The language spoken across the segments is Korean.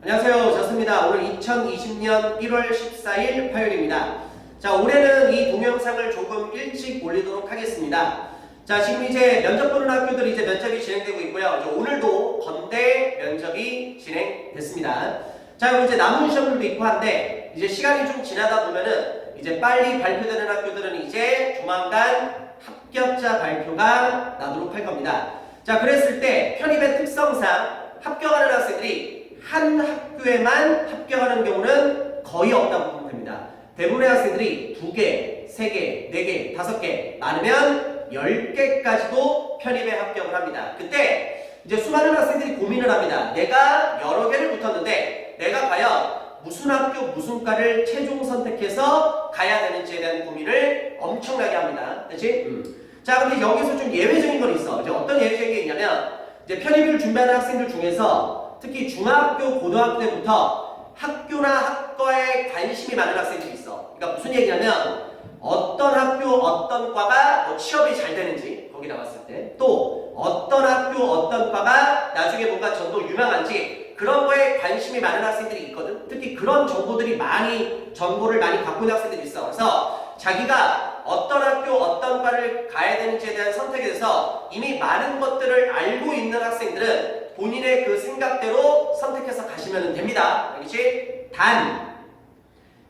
안녕하세요. 저스입니다. 오늘 2020년 1월 14일 화요일입니다. 자, 올해는 이 동영상을 조금 일찍 올리도록 하겠습니다. 자, 지금 이제 면접 보는 학교들이 이제 면접이 진행되고 있고요. 이제 오늘도 건대 면접이 진행됐습니다. 자, 그리고 이제 남은 시험들도 있고 한데, 이제 시간이 좀 지나다 보면은 이제 빨리 발표되는 학교들은 이제 조만간 합격자 발표가 나도록 할 겁니다. 자, 그랬을 때 편입의 특성상 합격하는 학생들이 한 학교에만 합격하는 경우는 거의 없다고 보면 됩니다. 대부분의 학생들이 2개, 3개, 4개, 5개, 많으면 10개까지도 편입에 합격을 합니다. 그때 이제 수많은 학생들이 고민을 합니다. 내가 여러 개를 붙었는데 내가 과연 무슨 학교, 무슨 과를 최종 선택해서 가야 되는지에 대한 고민을 엄청나게 합니다. 그치? 자, 근데 여기서 좀 예외적인 건 있어. 이제 어떤 예외적인 게 있냐면, 이제 편입을 준비하는 학생들 중에서 특히 중학교, 고등학교 때부터 학교나 학과에 관심이 많은 학생들이 있어. 그러니까 무슨 얘기냐면, 어떤 학교, 어떤 과가 뭐 취업이 잘 되는지, 거기 나왔을 때, 또 어떤 학교, 어떤 과가 나중에 뭔가 전도 유명한지, 그런 거에 관심이 많은 학생들이 있거든. 특히 그런 정보를 많이 갖고 있는 학생들이 있어. 그래서 자기가 어떤 학교, 어떤 과를 가야 되는지에 대한 선택에 대해서 이미 많은 것들을 알고 있는 학생들은 본인의 그 생각대로 선택해서 가시면 됩니다. 알겠지? 단,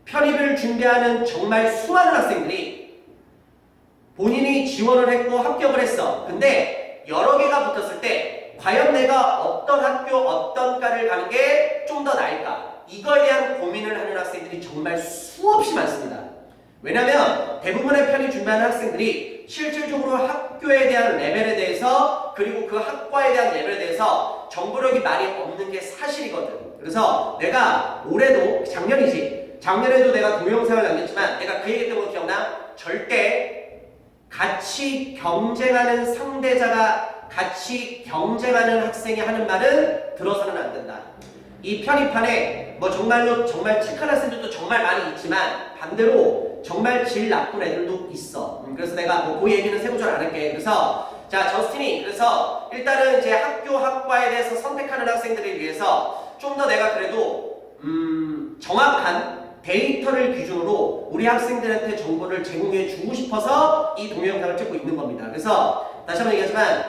편입을 준비하는 정말 수많은 학생들이 본인이 지원을 했고 합격을 했어. 근데 여러 개가 붙었을 때 과연 내가 어떤 학교, 어떤 과를 가는 게 좀 더 나을까? 이거에 대한 고민을 하는 학생들이 정말 수없이 많습니다. 왜냐면 대부분의 편입 준비하는 학생들이 실질적으로 학교에 대한 레벨에 대해서 그리고 그 학과에 대한 레벨에 대해서 정보력이 많이 없는 게 사실이거든. 그래서 내가 올해도 작년에도 내가 동영상을 남겼지만 내가 그 얘기 때문에 기억나? 절대 같이 경쟁하는 상대자가 같이 경쟁하는 학생이 하는 말은 들어서는 안 된다. 이 편입판에 뭐 정말 착한 학생들도 정말 많이 있지만 반대로 정말 질 나쁜 애들도 있어. 그래서 내가 뭐 그 얘기는 세부적으로 안 할게. 그래서 자, 저스틴이 그래서 일단은 이제 학교, 학과에 대해서 선택하는 학생들을 위해서 좀 더 내가 그래도 정확한 데이터를 기준으로 우리 학생들한테 정보를 제공해 주고 싶어서 이 동영상을 찍고 있는 겁니다. 그래서 다시 한번 얘기하지만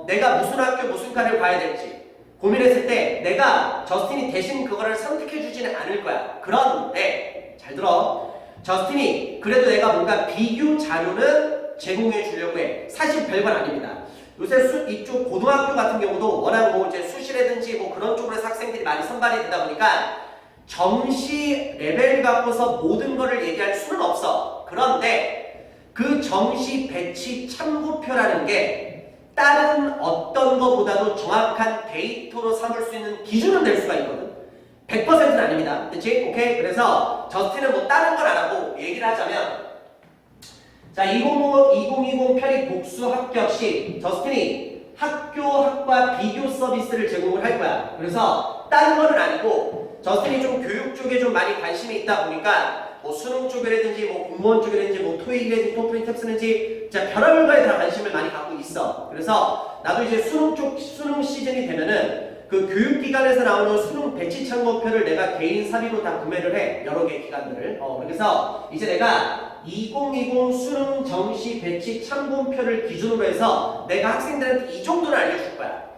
내가 무슨 학교, 무슨 과를 가야 될지 고민했을 때 내가 저스틴이 대신 그거를 선택해 주지는 않을 거야. 그런데 잘 들어. 저스틴이 그래도 내가 뭔가 비교 자료는 제공해 주려고 해. 사실 별건 아닙니다. 요새 이쪽 고등학교 같은 경우도 워낙 뭐 이제 수시라든지 뭐 그런 쪽으로 해서 학생들이 많이 선발이 되다 보니까 정시 레벨 갖고서 모든 거를 얘기할 수는 없어. 그런데 그 정시 배치 참고표라는 게 다른 어떤 것보다도 정확한 데이터로 삼을 수 있는 기준은 될 수가 있거든. 100%는 아닙니다. 그치? 오케이? 그래서 저스틴은 뭐 다른 걸 안 하고 얘기를 하자면 자, 2020 편입 복수 합격 시 저스틴이 학교, 학과 비교 서비스를 제공을 할 거야. 그래서 다른 거는 아니고 저스틴이 좀 교육 쪽에 좀 많이 관심이 있다 보니까 뭐 수능 쪽이라든지 뭐 공무원 쪽이라든지 뭐 토익이라든지 토플 텍스트라든지 자, 별의별 거에 다 관심을 많이 갖고 있어. 그래서 나도 이제 수능 시즌이 되면은 그 교육기관에서 나오는 수능 배치 참고표를 내가 개인 사비로 다 구매를 해. 여러 개 기관들을. 그래서 이제 내가 2020 수능 정시 배치 참고표를 기준으로 해서 내가 학생들한테 이 정도는 알려줄 거야.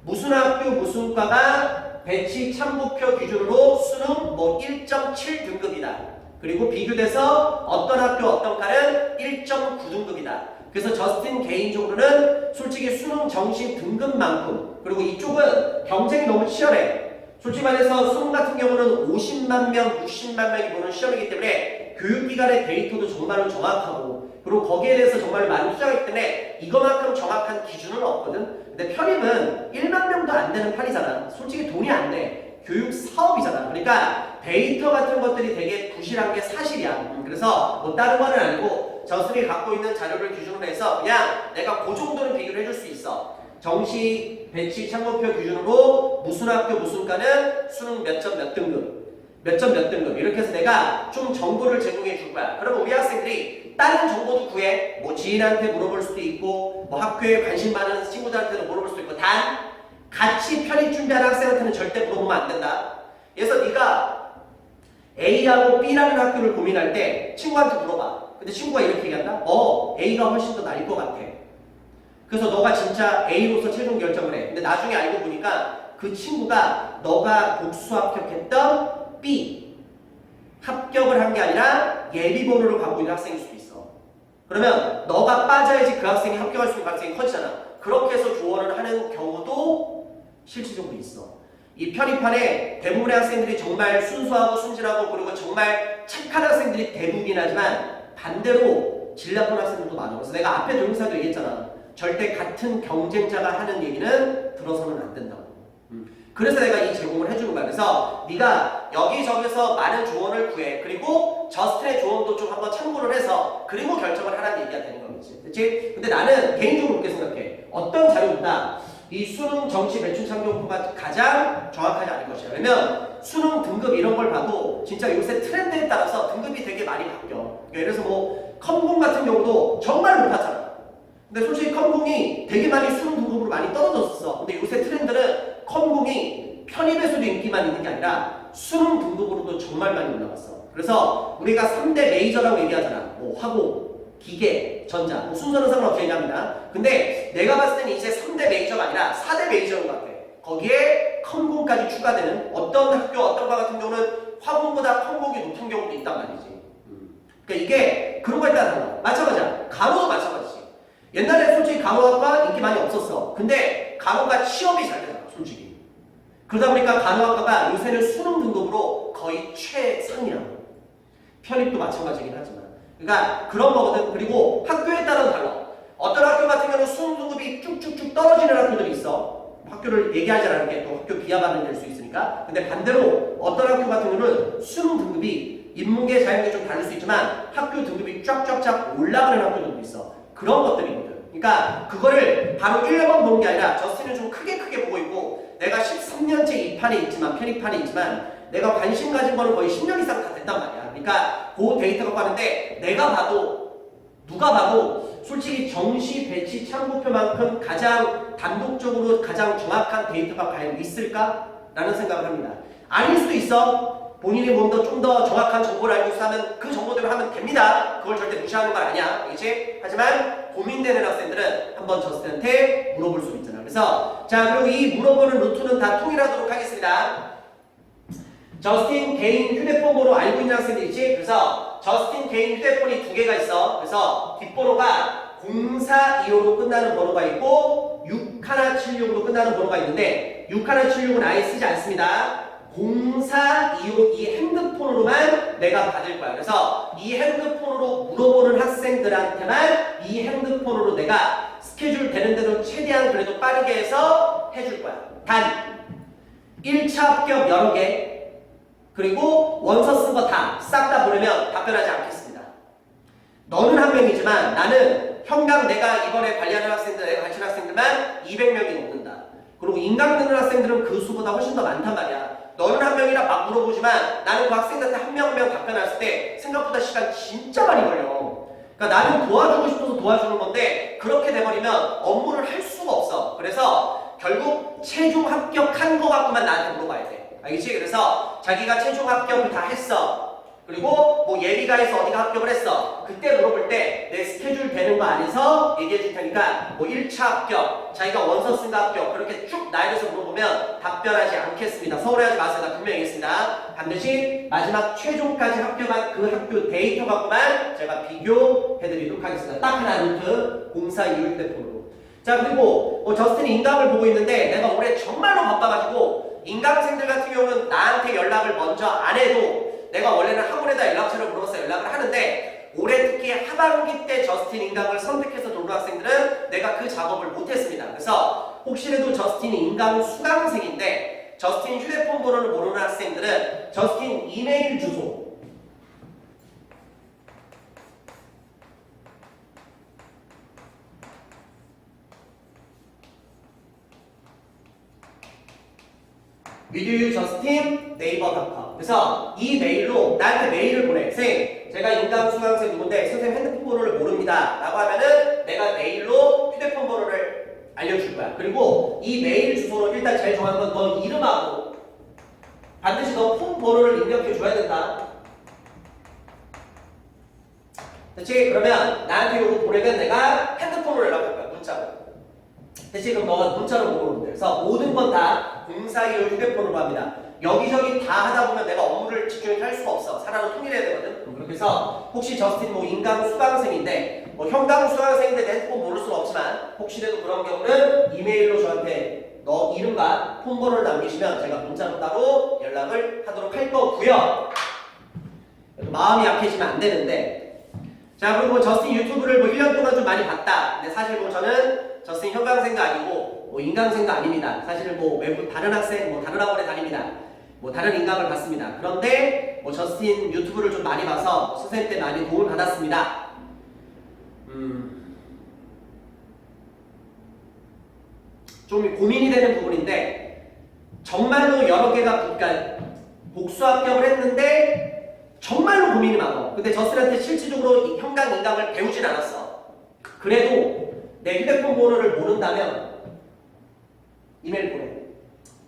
무슨 학교, 무슨 과가 배치 참고표 기준으로 수능 뭐 1.7 등급이다. 그리고 비교돼서 어떤 학교, 어떤 과는 1.9등급이다. 그래서 저스틴 개인적으로는 솔직히 수능 정시 등급만큼 그리고 이쪽은 경쟁이 너무 치열해. 솔직히 말해서 수능 같은 경우는 50만 명, 60만 명이 보는 시험이기 때문에 교육기관의 데이터도 정말로 정확하고 그리고 거기에 대해서 정말 많이 투자하기 때문에 이거만큼 정확한 기준은 없거든. 근데 편입은 1만 명도 안 되는 판이잖아. 솔직히 돈이 안 돼. 교육 사업이잖아. 그러니까 데이터 같은 것들이 되게 부실한 게 사실이야. 그래서 뭐 다른 거는 아니고 저스틴이 갖고 있는 자료를 기준으로 해서 그냥 내가 그 정도는 비교를 해줄 수 있어. 정시 배치 참고표 기준으로 무슨 학교 무슨 과는 수능 몇 점 몇 등급 몇 점 몇 등급 이렇게 해서 내가 좀 정보를 제공해 줄 거야. 그러면 우리 학생들이 다른 정보도 구해. 뭐 지인한테 물어볼 수도 있고 뭐 학교에 관심 많은 친구들한테도 물어볼 수도 있고 단 같이 편입 준비하는 학생한테는 절대 물어보면 안 된다. 그래서 네가 A하고 B라는 학교를 고민할 때 친구한테 물어봐. 근데 친구가 이렇게 얘기한다? A가 훨씬 더 나을 것 같아. 그래서 너가 진짜 A로서 최종 결정을 해. 근데 나중에 알고 보니까 그 친구가 너가 복수 합격했던 B 합격을 한 게 아니라 예비번호를 갖고 있는 학생일 수도 있어. 그러면 너가 빠져야지 그 학생이 합격할 수 있는 가능성이 커지잖아. 그렇게 해서 조언을 하는 경우도 실질적으로 있어. 이 편입판에 대부분의 학생들이 정말 순수하고 순진하고 그리고 정말 착한 학생들이 대부분이긴 하지만 반대로 질 나쁜 학생들도 많아. 그래서 내가 앞에 동영상도 얘기했잖아. 절대 같은 경쟁자가 하는 얘기는 들어서는 안 된다고. 그래서 내가 이 제공을 해주는 거야. 그래서 네가 여기저기서 많은 조언을 구해. 그리고 저스틴의 조언도 좀 한번 참고를 해서 그리고 결정을 하라는 얘기가 되는 거겠지. 그치? 근데 나는 개인적으로 그렇게 생각해. 어떤 자료보다 이 수능 정시 매출 참교육부가 가장 정확하지 않을 것이야. 왜냐면 수능 등급 이런 걸 봐도 진짜 요새 트렌드에 따라서 등급이 되게 많이 바뀌어. 그러니까 예를 들어서 뭐 컴공 같은 경우도 정말 높았잖아. 근데 솔직히 컴공이 되게 많이 수능 등급으로 많이 떨어졌었어. 근데 요새 트렌드는 컴공이 편입에서도 인기만 있는 게 아니라 수능 등급으로도 정말 많이 올라갔어. 그래서 우리가 3대 메이저라고 얘기하잖아. 뭐 화공, 기계, 전자, 뭐 순서는 상관없이 얘기합니다. 근데 내가 봤을 때는 이제 3대 메이저가 아니라 4대 메이저인 것 같아. 거기에 컴공까지 추가되는 어떤 학교, 어떤 과 같은 경우는 화공보다 컴공이 높은 경우도 있단 말이지. 그러니까 이게 그런 거에 따라 달라. 마찬가지야. 간호도 마찬가지지. 옛날에 솔직히 간호학과 인기 많이 없었어. 근데 간호가 취업이 잘 되잖아, 솔직히. 그러다 보니까 간호학과가 요새는 수능 등급으로 거의 최상이라고. 편입도 마찬가지긴 하지만. 그러니까 그런 거거든. 그리고 학교에 따라 달라. 어떤 학교 같은 경우는 수능 등급이 쭉쭉쭉 떨어지는 학교들이 있어. 학교를 얘기하지 않을게. 또 학교 비하 발언이 될 수 있으니까. 근데 반대로 어떤 학교 같은 경우는 수능 등급이 인문계, 자연계 좀 다를 수 있지만 학교 등급이 쫙쫙쫙 올라가는 학교들도 있어. 그런 것들이거든. 그러니까 그거를 바로 1번 보는 게 아니라 저스틴은 좀 크게 보고 있고 내가 13년째 이 판에 있지만 편입판에 있지만 내가 관심 가진 거는 거의 10년 이상 다 됐단 말이야. 그러니까 그 데이터 갖고 하는데 내가 봐도 누가 봐도 솔직히 정시 배치 참고표만큼 가장 단독적으로 가장 정확한 데이터가 과연 있을까? 라는 생각을 합니다. 아닐 수도 있어. 본인이 뭔가 좀 더 정확한 정보를 알고 있으면 그 정보대로 하면 됩니다. 그걸 절대 무시하는 건 아니야. 알겠지? 하지만 고민되는 학생들은 한번 저스틴한테 물어볼 수 있잖아. 그래서 자, 그리고 이 물어보는 루트는 다 통일하도록 하겠습니다. 저스틴 개인 휴대폰 번호 알고 있는 학생들 있지? 그래서 저스틴 개인 휴대폰이 두 개가 있어. 그래서 뒷번호가 0425로 끝나는 번호가 있고 6176으로 끝나는 번호가 있는데 6176은 아예 쓰지 않습니다. 0425 이 핸드폰으로만 내가 받을 거야. 그래서 이 핸드폰으로 물어보는 학생들한테만 이 핸드폰으로 내가 스케줄 되는 대로 최대한 그래도 빠르게 해서 해줄 거야. 단 1차 합격 여러 개 그리고 원서 쓴 거 다 싹 다 보내면 답변하지 않겠습니다. 너는 한 명이지만 나는 평당 내가 이번에 관리하는 학생들, 내가 가르치는 학생들만 200명이 넘는다. 그리고 인강 듣는 학생들은 그 수보다 훨씬 더 많단 말이야. 너는 한 명이라 막 물어보지만 나는 그 학생들한테 한 명 한 명 답변했을 때 생각보다 시간 진짜 많이 걸려. 그러니까 나는 도와주고 싶어서 도와주는 건데 그렇게 돼버리면 업무를 할 수가 없어. 그래서 결국 최종 합격한 거 갖고만 나한테 물어봐야 돼. 알겠지? 그래서 자기가 최종 합격을 다 했어. 그리고 뭐 예비가 해서 어디가 합격을 했어. 그때 물어볼 때 내 스케줄 되는 거 안에서 얘기해 줄 테니까 뭐 1차 합격, 자기가 원서 쓴 거 합격 그렇게 쭉 나열해서 물어보면 답변하지 않겠습니다. 서울하지 마세요. 나 분명히 얘기했습니다. 반드시 마지막 최종까지 합격한 그 학교 데이터 갖고만 제가 비교해 드리도록 하겠습니다. 딱 하나 루트 0426 휴대폰으로. 자, 그리고 저스틴이 인강을 보고 있는데 내가 올해 정말로 바빠가지고 인강생들 같은 경우는 나한테 연락을 먼저 안 해도 내가 원래는 학원에다 연락처를 물어서 연락을 하는데 올해 특히 하반기 때 저스틴 인강을 선택해서 들어온 학생들은 내가 그 작업을 못했습니다. 그래서 혹시라도 저스틴이 인강 수강생인데 저스틴 휴대폰 번호를 모르는 학생들은 저스틴 이메일 주소 위드 저스틴 네이버닷컴. 그래서 이 메일로 나한테 메일을 보내. 쌤, 제가 인강 수강생 누군데 선생님 핸드폰 번호를 모릅니다 라고 하면은 내가 메일로 휴대폰 번호를 알려줄 거야. 그리고 이 메일 주소로 일단 제일 중요한 건 너 이름하고 반드시 너 폰 번호를 입력해 줘야 된다. 됐지? 그러면 나한테 이거 보내면 내가 핸드폰으로 연락할 거야. 문자로. 됐지? 그럼 너가 문자로 보내면 돼. 그래서 모든 건 다 0425 휴대폰으로 합니다. 여기저기 다 하다 보면 내가 업무를 집중해서 할 수가 없어. 사람을 통일해야 되거든. 그렇게 해서 혹시 저스틴 뭐 인강 수강생인데 뭐 현강 수강생인데 내 핸드폰 모를 수는 없지만 혹시라도 그런 경우는 이메일로 저한테 너 이름과 폰번호를 남기시면 제가 문자로 따로 연락을 하도록 할 거고요. 마음이 약해지면 안 되는데 자 그리고 저스틴 유튜브를 뭐 1년 동안 좀 많이 봤다. 근데 사실 뭐 저는 저스틴 현강생도 아니고 뭐 인강생도 아닙니다. 사실은 뭐 외부 다른 학생 뭐 다른 학원에 다닙니다. 뭐 다른 인강을 받습니다. 그런데 뭐 저스틴 유튜브를 좀 많이 봐서 선생님 때 많이 도움을 받았습니다. 좀 고민이 되는 부분인데 정말로 여러 개가 그러니까 복수 합격을 했는데 정말로 고민이 많아. 근데 저스틴한테 실질적으로 현강 인강을 배우진 않았어. 그래도 내 휴대폰 번호를 모른다면 이메일 보내.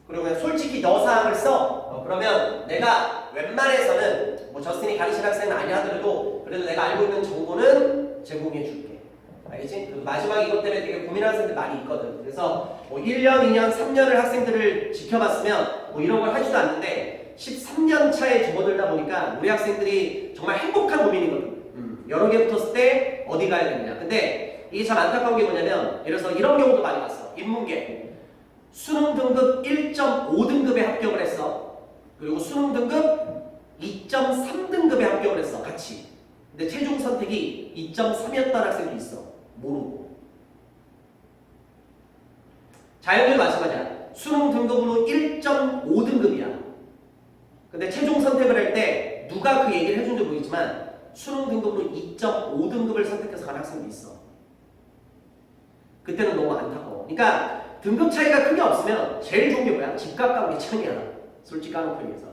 그리고 그냥 솔직히 너 사항을 써. 그러면 내가 웬만해서는 뭐 저스틴이 가르친 학생은 아니라 하더라도 그래도 내가 알고 있는 정보는 제공해 줄게. 알겠지? 그 마지막 이것 때문에 되게 고민하는 학생들 많이 있거든. 그래서 뭐 1년, 2년, 3년을 학생들을 지켜봤으면 뭐 이런 걸 하지도 않는데 13년 차에 접어들다 보니까 우리 학생들이 정말 행복한 고민이거든. 여러 개 붙었을 때 어디 가야 되느냐. 근데 이게 참 안타까운 게 뭐냐면 예를 들어서 이런 경우도 많이 봤어. 인문계. 수능 등급 1.5등급에 합격을 했어. 그리고 수능 등급 2.3등급에 합격을 했어. 같이. 근데 최종 선택이 2.3이었던 학생도 있어. 모르고. 자연계도 마찬가지야. 수능 등급으로 1.5등급이야. 근데 최종 선택을 할 때 누가 그 얘기를 해준지 모르겠지만 수능 등급으로 2.5등급을 선택해서 간 학생도 있어. 그때는 너무 안타까워. 그러니까 등급 차이가 크게 없으면 제일 좋은 게 뭐야? 집 가까운 게 최고야. 솔직히 까놓고 얘기해서.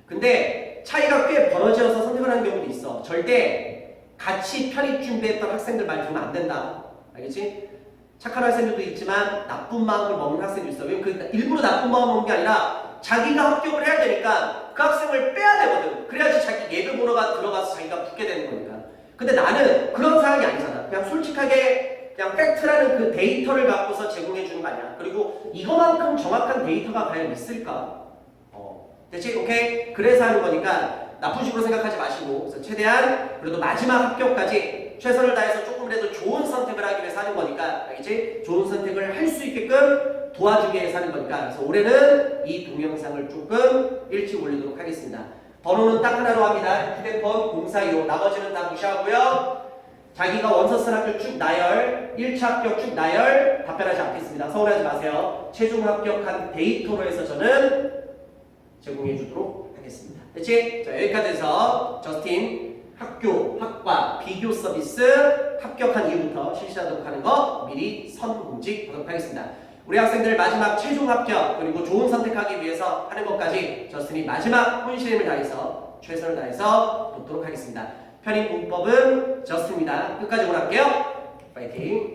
근데 차이가 꽤 벌어져서 선택을 하는 경우도 있어. 절대 같이 편입 준비했던 학생들 말 들으면 안 된다. 알겠지? 착한 학생들도 있지만 나쁜 마음을 먹는 학생도 있어. 왜냐면 그 일부러 나쁜 마음을 먹는 게 아니라 자기가 합격을 해야 되니까 그 학생을 빼야 되거든. 그래야지 자기 예비 번호가 들어가서 자기가 붙게 되는 거니까. 근데 나는 그런 상황이 아니잖아. 그냥 솔직하게 그냥 팩트라는 그 데이터를 갖고서 제공해 주는 거 아니야. 그리고 이거만큼 정확한 데이터가 과연 있을까? 대체 오케이? 그래서 하는 거니까 나쁜 식으로 생각하지 마시고 그래서 최대한 그래도 마지막 합격까지 최선을 다해서 조금이라도 좋은 선택을 하기 위해서 하는 거니까 알겠지? 좋은 선택을 할 수 있게끔 도와주기 위해서 하는 거니까 그래서 올해는 이 동영상을 조금 일찍 올리도록 하겠습니다. 번호는 딱 하나로 합니다. 휴대폰 0425 나머지는 다 무시하고요. 자기가 원서 쓴 학교 쭉 나열, 1차 합격 쭉 나열 답변하지 않겠습니다. 서운하지 마세요. 최종 합격한 데이터로 해서 저는 제공해 주도록 하겠습니다. 됐지? 자, 여기까지 해서 저스틴 학교, 학과, 비교 서비스 합격한 이후부터 실시하도록 하는 거 미리 선공지하도록 하겠습니다. 우리 학생들 마지막 최종 합격 그리고 좋은 선택하기 위해서 하는 것까지 저스틴이 마지막 혼신임을 다해서 최선을 다해서 돕도록 하겠습니다. 편입 문법은 저스틴입니다. 끝까지 응원할게요. 파이팅!